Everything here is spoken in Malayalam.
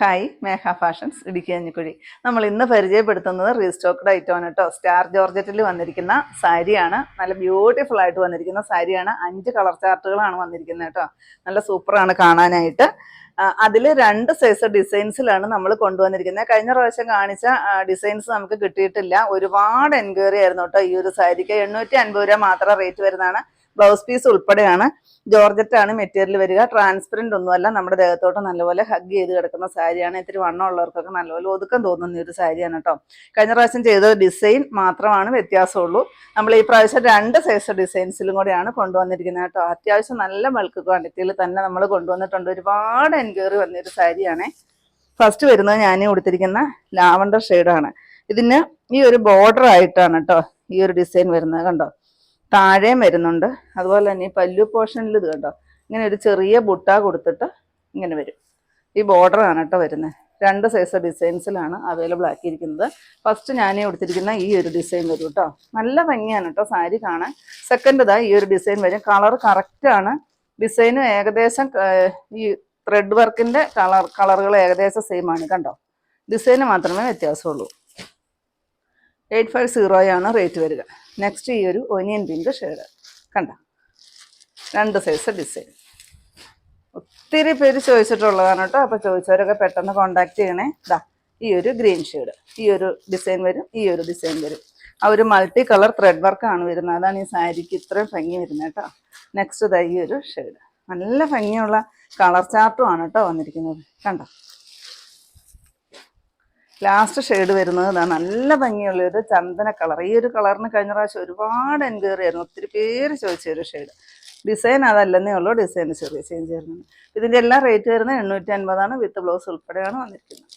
ഹായ് മേഘ ഫാഷൻസ് ഇടുക്കി കഞ്ഞിക്കുഴി. നമ്മൾ ഇന്ന് പരിചയപ്പെടുത്തുന്നത് റീസ്റ്റോക്ക്ഡ് ഐറ്റമാണ് കേട്ടോ. സ്റ്റാർ ജോർജറ്റിൽ വന്നിരിക്കുന്ന സാരിയാണ്. നല്ല ബ്യൂട്ടിഫുൾ ആയിട്ട് വന്നിരിക്കുന്ന സാരിയാണ്. 5 കളർ ചാർട്ടുകളാണ് വന്നിരിക്കുന്നത് കേട്ടോ. നല്ല സൂപ്പറാണ് കാണാനായിട്ട്. അതിൽ 2 സൈസ് ഡിസൈൻസിലാണ് നമ്മൾ കൊണ്ടുവന്നിരിക്കുന്നത്. കഴിഞ്ഞ പ്രാവശ്യം കാണിച്ച ഡിസൈൻസ് നമുക്ക് കിട്ടിയിട്ടില്ല. ഒരുപാട് എൻക്വയറി ആയിരുന്നു കേട്ടോ ഈ ഒരു സാരിക്ക്. 850 രൂപ മാത്രം റേറ്റ് വരുന്നതാണ്. ബ്ലൗസ് പീസ് ഉൾപ്പെടെയാണ്. ജോർജറ്റ് ആണ് മെറ്റീരിയൽ വരിക. ട്രാൻസ്പെറൻറ്റ് ഒന്നുമല്ല. നമ്മുടെ ദേഹത്തോട്ട് നല്ലപോലെ ഹഗ് ചെയ്ത് കിടക്കുന്ന സാരിയാണ്. ഇത്തിരി വണ്ണമുള്ളവർക്കൊക്കെ നല്ലപോലെ ഒതുക്കം തോന്നുന്ന ഒരു സാരിയാണ് കേട്ടോ. കഴിഞ്ഞ പ്രാവശ്യം ചെയ്ത ഡിസൈൻ മാത്രമാണ് വ്യത്യാസമുള്ളൂ. നമ്മൾ ഈ പ്രാവശ്യം 2 സൈസ് ഡിസൈൻസിലും കൂടെയാണ് കൊണ്ടുവന്നിരിക്കുന്നത് കേട്ടോ. അത്യാവശ്യം നല്ല ബൾക്ക് ക്വാണ്ടിറ്റിയിൽ തന്നെ നമ്മൾ കൊണ്ടുവന്നിട്ടുണ്ട്. ഒരുപാട് എൻക്വയറി വന്നൊരു സാരിയാണ്. ഫസ്റ്റ് വരുന്നത് ഞാൻ കൊടുത്തിരിക്കുന്ന ലാവണ്ടർ ഷെയ്ഡാണ്. ഇതിന് ഈ ഒരു ബോർഡർ ആയിട്ടാണ് കേട്ടോ ഈ ഒരു ഡിസൈൻ വരുന്നത്. കണ്ടോ, താഴെയും വരുന്നുണ്ട്. അതുപോലെ തന്നെ ഈ പല്ലു പോർഷനിൽ ഇത് കണ്ടോ, ഇങ്ങനെ ഒരു ചെറിയ ബുട്ട കൊടുത്തിട്ട് ഇങ്ങനെ വരും. ഈ ബോർഡർ ആണ് കേട്ടോ വരുന്നത്. 2 സൈസ് ഡിസൈൻസിലാണ് അവൈലബിൾ ആക്കിയിരിക്കുന്നത്. ഫസ്റ്റ് ഞാൻ കൊടുത്തിരിക്കുന്ന ഈ ഒരു ഡിസൈൻ വരും കേട്ടോ. നല്ല ഭംഗിയാണ് കേട്ടോ സാരി കാണാൻ. സെക്കൻഡ് ഇതാ ഈ ഒരു ഡിസൈൻ വരും. കളർ കറക്റ്റാണ്. ഡിസൈനും ഏകദേശം ഈ ത്രെഡ് വർക്കിൻ്റെ കളറുകൾ ഏകദേശം സെയിം ആണ്. കണ്ടോ, ഡിസൈന് മാത്രമേ വ്യത്യാസമുള്ളൂ. 850 റേറ്റ് വരിക. നെക്സ്റ്റ് ഈ ഒരു ഒനിയൻ പിങ്ക് ഷെയ്ഡ് കണ്ട, 2 സൈസ് ഡിസൈൻ. ഒത്തിരി പേര് ചോദിച്ചിട്ടുള്ളതാണ് കേട്ടോ. അപ്പോൾ ചോദിച്ചവരൊക്കെ പെട്ടെന്ന് കോണ്ടാക്ട് ചെയ്യണേ. ഇതാ ഈ ഒരു ഗ്രീൻ ഷെയ്ഡ്, ഈ ഒരു ഡിസൈൻ വരും, ഈ ഒരു ഡിസൈൻ വരും. ആ ഒരു മൾട്ടി കളർ ത്രെഡ് വർക്കാണ് വരുന്നത്. അതാണ് ഈ സാരിക്ക് ഇത്രയും ഭംഗി വരുന്നത് കേട്ടോ. നെക്സ്റ്റ് ഇതാ ഈ ഒരു ഷെയ്ഡ്. നല്ല ഭംഗിയുള്ള കളർ ചാർട്ടുമാണ് കേട്ടോ വന്നിരിക്കുന്നത്. കണ്ടോ, ലാസ്റ്റ് ഷെയ്ഡ് വരുന്നത് ഇതാ നല്ല ഭംഗിയുള്ള ഒരു ചന്ദന കളർ. ഈ ഒരു കളറിന് കഴിഞ്ഞ പ്രാവശ്യം ഒരുപാട് എൻക്വയറി ആയിരുന്നു. ഒത്തിരി പേര് ചോദിച്ച ഒരു ഷെയ്ഡ്. ഡിസൈൻ അതല്ലെന്നേ ഉള്ളൂ, ഡിസൈൻ ചെറിയ ചേഞ്ച് വരുന്നത്. ഇതിൻ്റെ എല്ലാം റേറ്റ് വരുന്നത് 850 വിത്ത് ബ്ലൗസ് ഉൾപ്പെടെയാണ് വന്നിരിക്കുന്നത്.